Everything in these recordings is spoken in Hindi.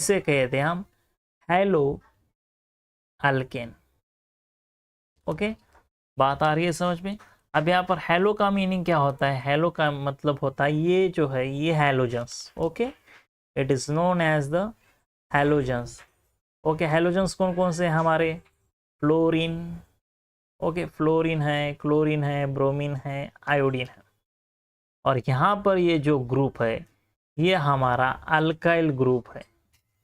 इसे कहते हैं हम हेलो अल्केन। ओके, बात आ रही है समझ में। अब यहाँ पर हेलो का मीनिंग क्या होता है? हेलो का मतलब होता है ये जो है ये halogens. Okay, it is known as the halogens. Okay, halogens कौन कौन से हैं हमारे? फ्लोरीन, ओके, फ्लोरीन है, क्लोरीन है, ब्रोमीन है, आयोडीन है। और यहाँ पर ये जो ग्रुप है ये हमारा अल्काइल ग्रुप है,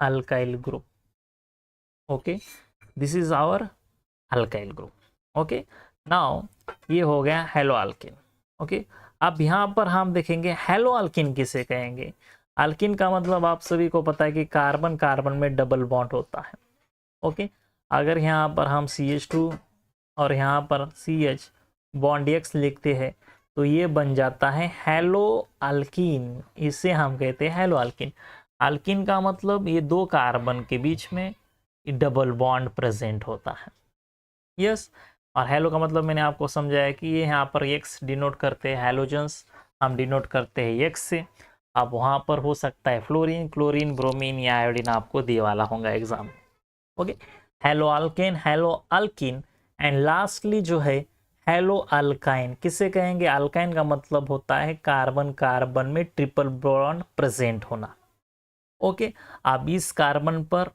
alkyl group. Okay, this is our alkyl group. Okay, now ये हो गया हेलो अल्किन। ओके, अब यहाँ पर हम देखेंगे हेलो अल्किन किसे कहेंगे। अल्किन का मतलब आप सभी को पता है कि कार्बन कार्बन में डबल बॉन्ड होता है। ओके, अगर यहाँ पर हम CH2 और यहाँ पर CH बॉन्ड X लिखते हैं तो ये बन जाता है हेलो अल्कीन। इसे हम कहते हैं हेलो अल्कीन। अल्कीन का मतलब ये दो कार्बन के बीच में डबल बॉन्ड प्रेजेंट होता है। यस, और हेलो का मतलब मैंने आपको समझाया कि ये यहाँ पर X डिनोट करते हैं, हैलोजेंस हम डिनोट करते हैं X से। अब वहाँ पर हो सकता है फ्लोरीन, क्लोरीन, ब्रोमीन या आयोडीन आपको दिए वाला होगा exam. Okay, hello alkane, hello alkene, and lastly जो है हेलो अल्काइन। किसे कहेंगे? अल्काइन का मतलब होता है कार्बन कार्बन में ट्रिपल बॉन्ड प्रेजेंट होना। ओके, अब इस कार्बन पर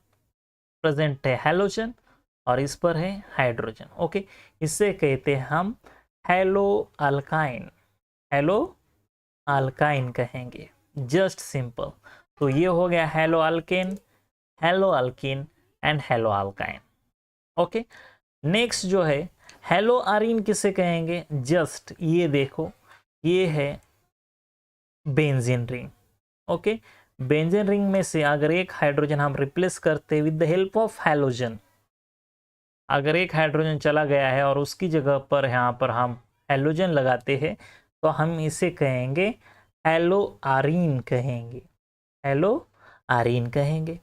प्रेजेंट है हैलोजन और इस पर है हाइड्रोजन। ओके, इसे कहते हैं हम हेलो अल्काइन, हेलो अल्काइन कहेंगे, जस्ट सिंपल। तो ये हो गया hello alkane, hello alkene and hello alkyne. Okay, next जो है हेलो अरीन किसे कहेंगे? जस्ट ये देखो, ये है benzene ring. Okay, benzene ring में से अगर एक हाइड्रोजन हम रिप्लेस करते with the help of halogen, अगर एक हाइड्रोजन चला गया है और उसकी जगह पर यहाँ पर हम हैलोजन लगाते हैं तो हम इसे कहेंगे हेलो आरीन कहेंगे, हेलो आरीन कहेंगे।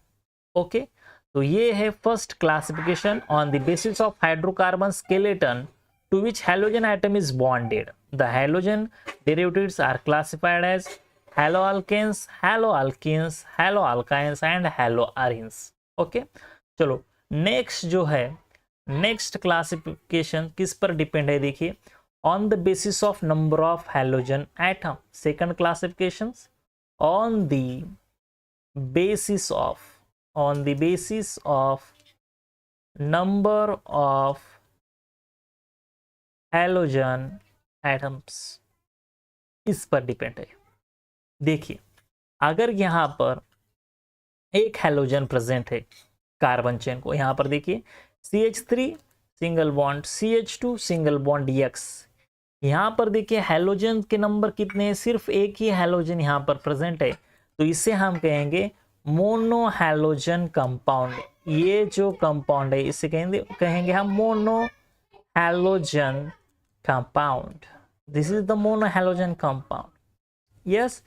ओके, तो ये है first classification on the basis of hydrocarbon skeleton to which halogen atom is bonded. The halogen derivatives are classified as halo alkanes, halo alkenes, halo alkynes and halo arenes. Okay, चलो नेक्स्ट जो है, नेक्स्ट क्लासिफिकेशन किस पर डिपेंड है? देखिए, on the basis of number of halogen atom. Second classification on the basis of, on the basis of number of halogen atoms, इस पर डिपेंड है। देखिए, अगर यहां पर एक हैलोजन प्रेजेंट है कार्बन चेन को, यहां पर देखिए CH3 single bond, CH2 single bond X। यहां पर देखिए हैलोजन के नंबर कितने हैं? सिर्फ एक ही हैलोजन यहां पर प्रेजेंट है, तो इसे हम कहेंगे मोनो हैलोजन कंपाउंड। ये जो कंपाउंड है इसे कहेंगे हम mono halogen compound. This is the mono halogen compound. Yes,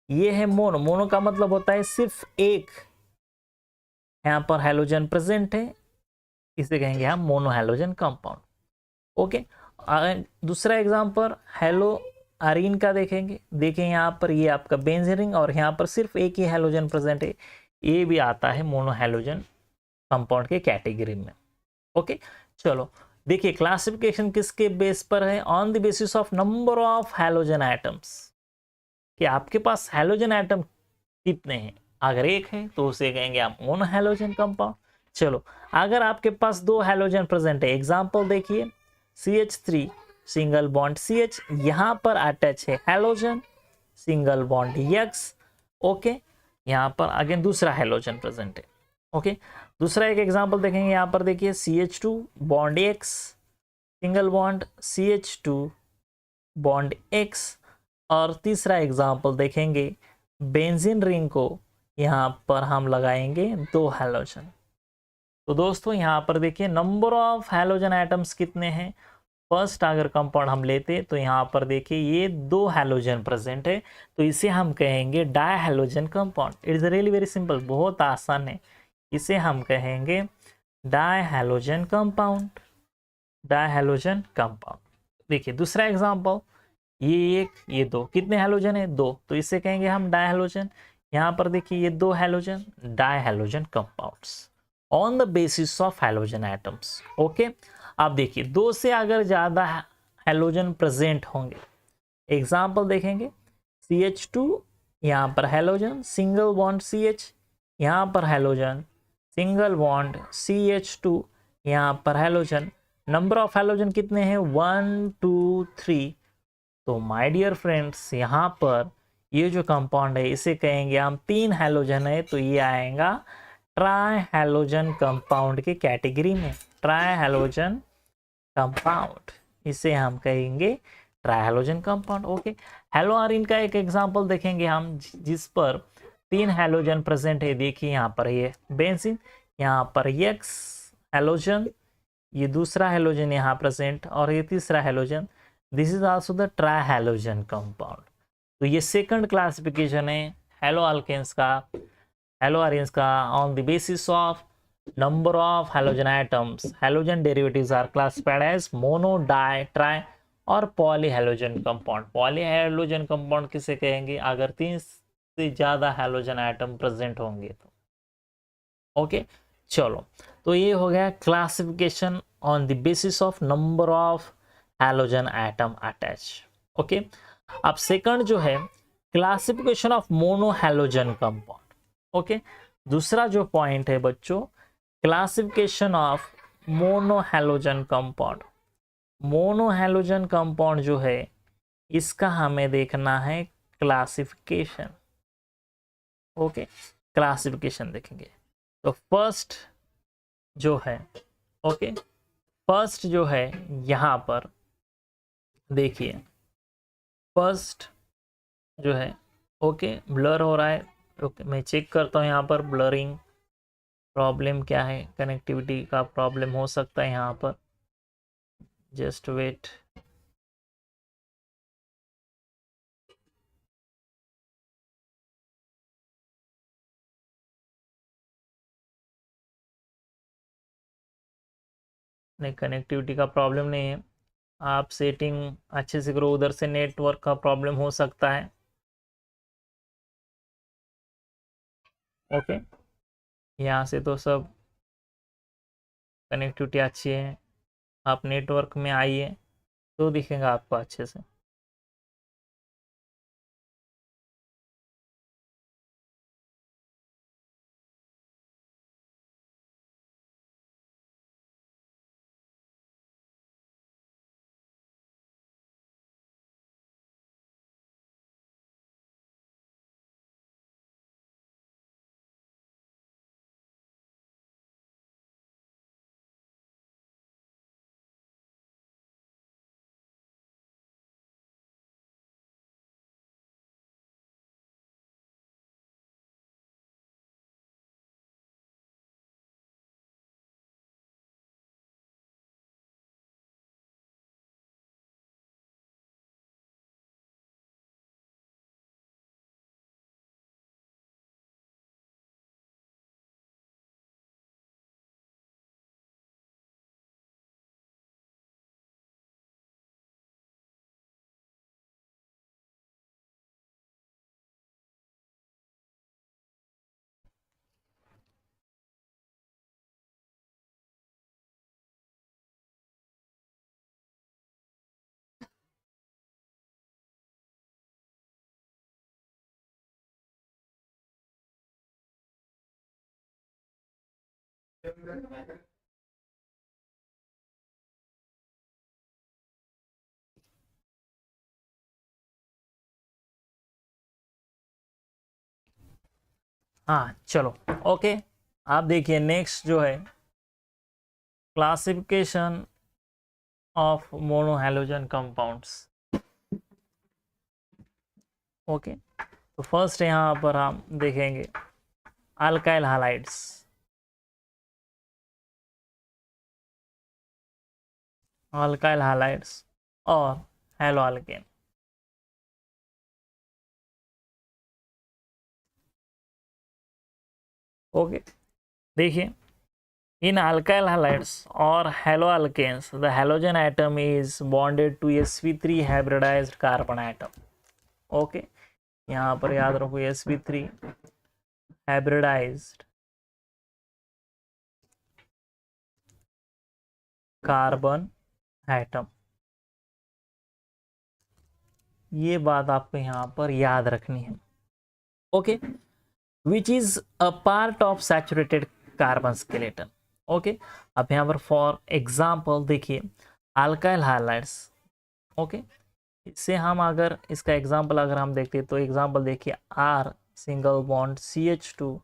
ये है मोनो। मोनो का मतलब होता है सिर्फ एक यहाँ पर हैलोजन प्रेजेंट है, इसे कहेंगे हम मोनो हैलोजन कंपाउंड। ओके, दूसरा एग्जांपल हेलो अरीन का देखेंगे। देखें यहाँ पर ये आपका बेंजीन रिंग और यहाँ पर सिर्फ एक ही हैलोजन प्रेजेंट है, ये भी आता है मोनो हैलोजन कंपाउंड के कैटेगरी में। ओके, चलो देखिए क्लासिफिकेशन किसके बेस पर है? On the basis of number of halogen atoms, कि आपके पास हैलोजन एटम कितने हैं। अगर एक है तो उसे कहेंगे आप मोनो हैलोजन कंपाउंड। चलो, अगर आपके पास दो हैलोजन प्रेजेंट है, एग्जांपल देखिए CH3 सिंगल बॉन्ड CH, यहां पर अटैच है halogen single bond X। Okay, यहां पर अगेन दूसरा हैलोजन प्रेजेंट है। ओके, दूसरा एक एग्जांपल देखेंगे, यहां पर देखिए CH2 bond X single bond CH2 bond X। और तीसरा एग्जांपल देखेंगे बेंजीन रिंग को, यहां पर हम लगाएंगे दो हैलोजन। तो दोस्तों यहाँ पर देखिए नंबर ऑफ हैलोजन एटम्स कितने हैं। फर्स्ट अगर कंपाउंड हम लेते तो यहाँ पर देखिए ये दो हैलोजन प्रेजेंट है, तो इसे हम कहेंगे di halogen compound. It is really very simple, बहुत आसान है। इसे हम कहेंगे di halogen compound, di halogen compound. देखिए दूसरा एग्जांपल, ये एक ये दो, कितने हैलोजन है? दो, तो इसे कहेंगे हम डाई हैलोजन। यहाँ पर देखिए ये 2 halogen, di halogen compounds on the basis of halogen atoms. Okay, अब देखिए 2 से अगर ज़्यादा हैलोजन प्रेजेंट होंगे, एग्जाम्पल देखेंगे CH2, यहाँ पर हैलोजन सिंगल बॉन्ड CH, यहाँ पर हैलोजन सिंगल बॉन्ड CH2, यहाँ पर हैलोजन, नंबर ऑफ हैलोजन कितने हैं 1 2 3। तो माय डियर फ्रेंड्स यहाँ पर ये जो कंपाउंड है इसे कहेंगे हम 3 हैलोजन है, तो ये आएगा ट्राई हैलोजन कंपाउंड के कैटेगरी में, ट्राई हैलोजन कंपाउंड, इसे हम कहेंगे ट्राई हैलोजन कंपाउंड। ओके, हेलोआरिन का एक एग्जांपल देखेंगे हम जिस पर 3 हैलोजन प्रेजेंट है। देखिए यहाँ पर ये बेंजीन, यहाँ पर X हैलोजन, ये दूसरा हैलोजन यहाँ प्रेजेंट और ये तीसरा halogen, this is also the tri halogen compound. तो ये सेकंड क्लासिफिकेशन है हेलो अल्केन्स का, हेलो आरियंस का, on the basis of number of halogen atoms. Halogen derivatives are classified as mono, di, tri और poly halogen compound. Poly halogen compound किसे कहेंगे अगर 3 से ज्यादा हैलोजन एटम प्रेजेंट होंगे तो। ओके, चलो, तो ये हो गया classification on the basis of number of halogen atom attach. Okay, अब सेकंड जो है classification of mono halogen compound. Okay, दूसरा जो पॉइंट है बच्चों classification of mono halogen compound. Mono halogen compound जो है इसका हमें देखना है क्लासिफिकेशन। ओके, क्लासिफिकेशन देखेंगे तो फर्स्ट जो है, ओके, फर्स्ट जो है यहाँ पर देखिए, फर्स्ट जो है, ओके, ब्लर हो रहा है। ओके, मैं चेक करता हूँ यहाँ पर ब्लरिंग प्रॉब्लम क्या है, कनेक्टिविटी का प्रॉब्लम हो सकता है यहाँ पर, जस्ट वेट। नहीं, कनेक्टिविटी का प्रॉब्लम नहीं है, आप सेटिंग अच्छे से करो, उधर से नेटवर्क का प्रॉब्लम हो सकता है। ओके, यहाँ से तो सब कनेक्टिविटी अच्छी है, आप नेटवर्क में आइए तो दिखेगा आपको अच्छे से। हाँ चलो, ओके, आप देखिए नेक्स्ट जो है classification of mono halogen compounds. Okay, तो फर्स्ट यहाँ पर हम देखेंगे अल्काइल हैलाइड्स। अल्काइल हैलाइड्स और हेलो अल्केन। ओके, देखिए इन अल्काइल हैलाइड्स और halo alkanes the halogen atom is bonded to sp3 hybridized carbon atom. Okay, यहाँ पर याद रखो sp3 हाइब्रिडाइज्ड कार्बन एटम। ये बात आपको यहाँ पर याद रखनी है। Okay, which is a part of saturated carbon skeleton. Okay, अब यहाँ पर फॉर एग्जाम्पल देखिए अल्काइल हाइलाइड्स। ओके, इससे हम अगर इसका एग्जाम्पल अगर हम देखते हैं तो एग्जाम्पल देखिए R single bond CH2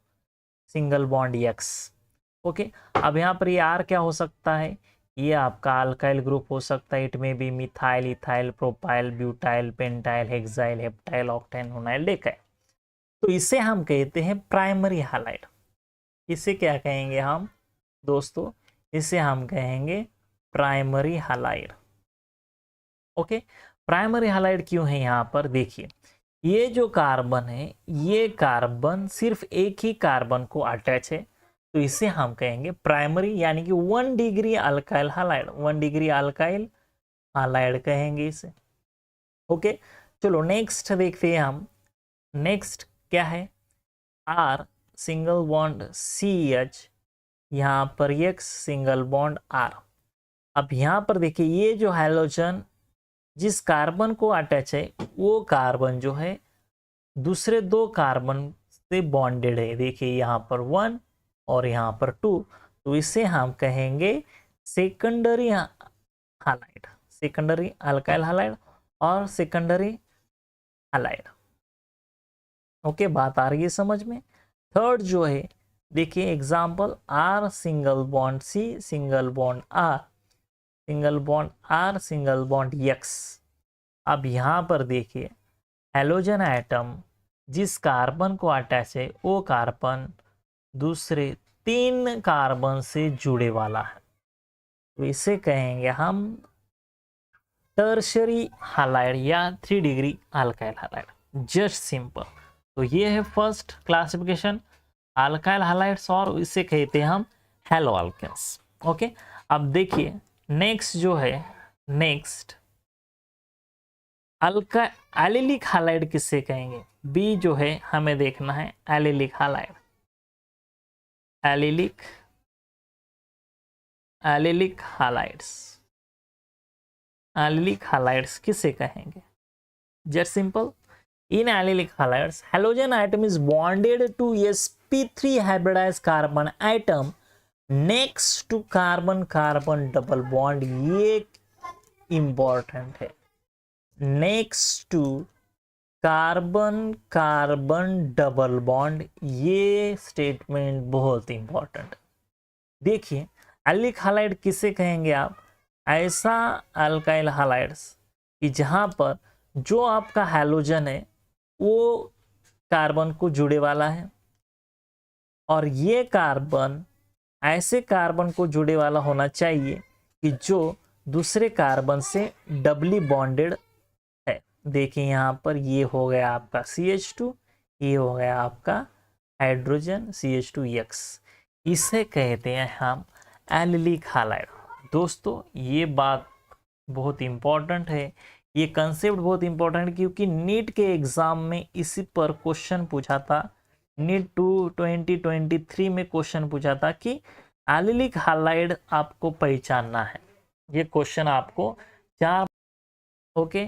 single bond X। Okay, अब यहाँ पर ये R क्या हो सकता है, ये आपका अल्काइल ग्रुप हो सकता है। इट में भी methyl, ethyl, propyl, butyl, pentyl, hexyl, heptyl, octyl, nonyl, डेकाइल। तो इसे हम कहते हैं प्राइमरी हालाइड। इसे क्या कहेंगे हम दोस्तों, इसे हम कहेंगे primary halide. Okay, primary halide क्यों है यहाँ पर देखिए, ये जो कार्बन है ये कार्बन सिर्फ एक ही कार्बन को अटैच है, तो इसे हम कहेंगे प्राइमरी, यानी कि 1 degree alkyl halide, 1 degree alkyl halide कहेंगे इसे। ओके, चलो नेक्स्ट देखते हैं हम। नेक्स्ट क्या है, R सिंगल बॉन्ड CH, यहाँ पर X सिंगल बॉन्ड R। अब यहाँ पर देखिए ये जो हैलोजन जिस कार्बन को अटैच है वो कार्बन जो है दूसरे 2 कार्बन से बॉन्डेड है। देखिए यहाँ पर 1 और यहाँ पर 2, तो इसे हम कहेंगे secondary halide, secondary alkyl halide और सेकेंडरी हालाइड। ओके, बात आ रही है समझ में। थर्ड जो है देखिए example R single bond C single bond R single bond R single bond X। अब यहाँ पर देखिए हैलोजन एटम जिस कार्बन को अटैच है वो कार्बन दूसरे 3 कार्बन से जुड़े वाला है, तो इसे कहेंगे हम टर्शरी हालाइड या 3 degree alkyl halide. Just simple. तो ये है फर्स्ट क्लासिफिकेशन अल्काइल हालाइड्स और इसे कहते हैं हम हैलो अल्केन्स। ओके, अब देखिए नेक्स्ट जो है, नेक्स्ट एलिलिक हालाइड किससे कहेंगे, बी जो है हमें देखना है एलिलिक हालाइड। एलिलिक हालाइड्स, एलिलिक हालाइड्स किसे कहेंगे, just simple. In allylic halides, halogen atom is bonded to sp3 hybridized carbon atom next to carbon-carbon double bond। ये important है, next to carbon-carbon double bond, ये statement बहुत important। देखिए एलिलिक हालाइड किसे कहेंगे आप, ऐसा अल्काइल हालाइड्स कि जहां पर जो आपका हैलोजन है वो कार्बन को जुड़े वाला है और ये कार्बन ऐसे कार्बन को जुड़े वाला होना चाहिए कि जो दूसरे कार्बन से डबली बॉन्डेड है। देखिए यहाँ पर ये हो गया आपका CH2, ये हो गया आपका हाइड्रोजन CH2X। इसे कहते हैं हम एलिलिक हालाइड। दोस्तों ये बात बहुत इंपॉर्टेंट है, ये कंसेप्ट बहुत इंपॉर्टेंट है क्योंकि नीट के एग्जाम में इसी पर क्वेश्चन पूछा था। नीट 2023 में क्वेश्चन पूछा था कि एलिलिक हालाइड आपको पहचानना है। ये क्वेश्चन आपको 4 ओके,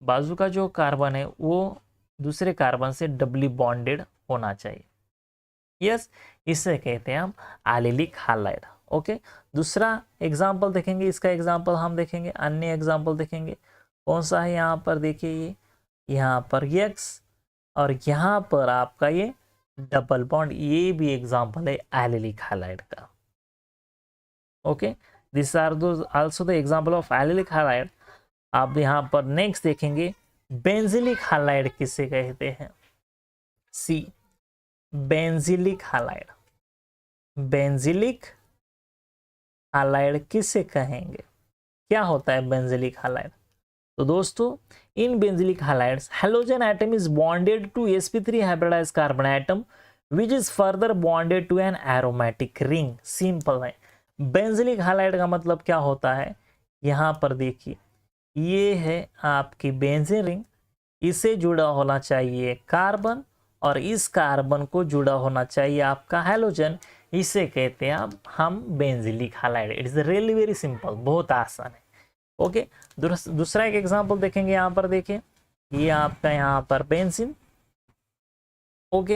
बाजू का जो कार्बन है वो दूसरे कार्बन से डबली बॉन्डेड होना चाहिए। यस, इसे कहते हैं हम एलिलिक हालाइड। ओके, दूसरा एग्जाम्पल देखेंगे, इसका एग्जाम्पल हम देखेंगे, अन्य एग्जाम्पल देखेंगे। कौन सा है यहाँ पर देखिए, ये यहाँ पर X और यहाँ पर आपका ये डबल बॉन्ड, ये भी एग्जाम्पल है एलिलिक हालाइड का। Okay, this are also the example of allylic halide. आप यहाँ पर नेक्स्ट देखेंगे बेंजिलिक हालाइड किसे कहते हैं, see benzylic halide. Benzylic halide किसे कहेंगे, क्या होता है बेंजिलिक हालाइड। तो दोस्तों in benzylic halides halogen atom is bonded to sp3 hybridized carbon atom which is further bonded to an aromatic ring. Simple है, बेंजिलिक हालाइड का मतलब क्या होता है, यहाँ पर देखिए ये है आपकी बेंजीन रिंग, इसे जुड़ा होना चाहिए कार्बन और इस कार्बन को जुड़ा होना चाहिए आपका हैलोजन, इसे कहते हैं अब हम benzylic halide. It is really very simple, बहुत आसान है। ओके, दूसरा एक एग्जांपल देखेंगे। यहाँ पर देखिए, ये आपका यहाँ पर बेंजीन, ओके,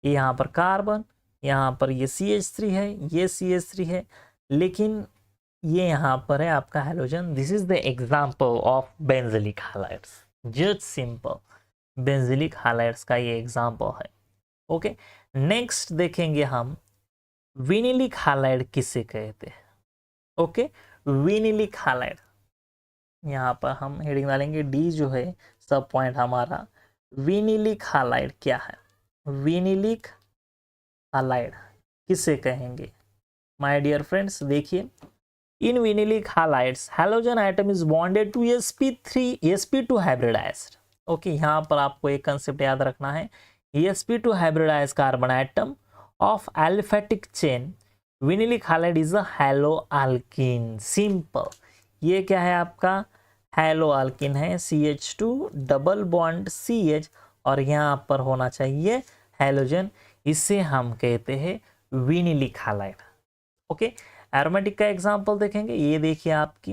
ये यहाँ पर कार्बन, यहाँ पर ये CH3 है, ये CH3 है, लेकिन ये यहाँ पर है आपका halogen. This is the example of benzylic halides, just simple benzylic halides का ये एग्जांपल है। ओके, नेक्स्ट देखेंगे हम विनिलिक हैलाइड किसे कहते हैं। ओके, विनिलिक हैलाइड, यहाँ पर हम हेडिंग डालेंगे डी, जो है सब पॉइंट हमारा। विनिलिक हैलाइड क्या है? विनिलिक हैलाइड किसे कहेंगे माय डियर फ्रेंड्स? देखिए, in vinylic halides halogen atom is bonded to sp2 hybridized. Okay, यहाँ पर आपको एक कंसेप्ट याद रखना है, sp2 hybridized carbon atom of aliphatic chain vinylic halide is a halo alkene. Simple, ये क्या है आपका? हैलो अल्कीन है, CH2 डबल बॉन्ड CH और यहाँ पर होना चाहिए हैलोजन, इसे हम कहते हैं विनिलिक हैलाइड। ओके, एरोमेटिक का एग्जांपल देखेंगे। ये देखिए आपकी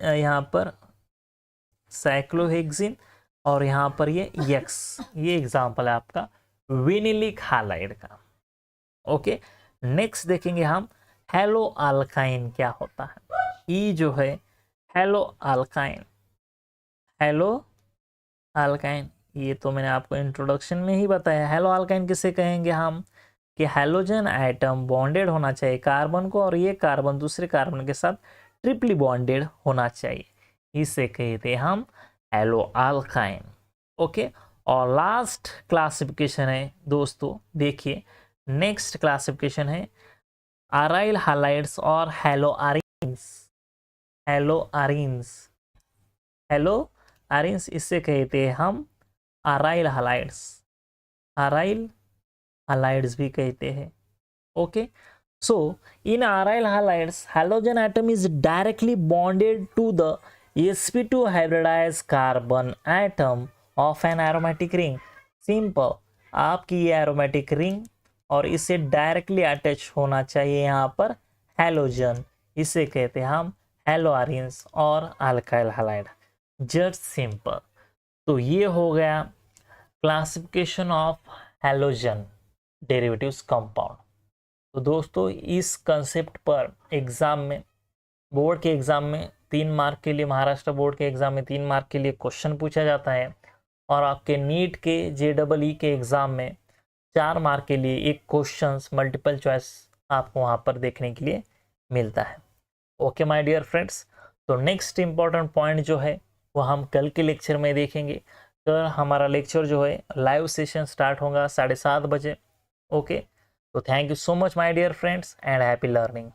यहाँ पर साइक्लोहेक्सिन और यहाँ पर ये X, ये एग्जांपल है आपका विनिलिक हैलाइड का। ओके, नेक्स्ट देखेंगे हम हेलो अल्काइन क्या होता है। ई जो है हेलो अल्काइन, हेलो अल्काइन, ये तो मैंने आपको इंट्रोडक्शन में ही बताया। हेलो अल्काइन किसे कहेंगे हम? कि हैलोजन आइटम बॉन्डेड होना चाहिए कार्बन को और ये कार्बन दूसरे कार्बन के साथ ट्रिपली बॉन्डेड होना चाहिए, इसे कहते हैं हम हेलो अल्काइन। ओके, और लास्ट क्लासिफिकेशन है दोस्तों, देखिए नेक्स्ट क्लासिफिकेशन है अराइल हैलाइड्स और hello arenes. Hello arenes, hello arenes, इससे कहते हैं हम अराइल हैलाइड्स, अराइल हैलाइड्स भी कहते हैं। Okay, so in aryl halides halogen atom is directly bonded to the sp2 hybridized carbon atom of an aromatic ring। Simple, आपकी ये एरोमेटिक रिंग और इसे डायरेक्टली अटैच होना चाहिए यहाँ पर हैलोजन, इसे कहते हैं हम हेलो अरीन्स और अल्काइल हैलाइड। Just simple. तो ये हो गया classification of halogen derivatives compound. तो दोस्तों, इस कंसेप्ट पर एग्जाम में, बोर्ड के एग्जाम में 3 मार्क के लिए, महाराष्ट्र बोर्ड के एग्जाम में 3 मार्क के लिए क्वेश्चन पूछा जाता है और आपके नीट के JEE के एग्जाम में 4 मार्क के लिए एक क्वेश्चंस मल्टीपल चॉइस आपको वहाँ पर देखने के लिए मिलता है। ओके माय डियर फ्रेंड्स, तो नेक्स्ट इंपॉर्टेंट पॉइंट जो है वो हम कल के लेक्चर में देखेंगे। तो हमारा लेक्चर जो है लाइव सेशन स्टार्ट होगा 7:30 बजे। Okay, so thank you so much my dear friends and happy learning।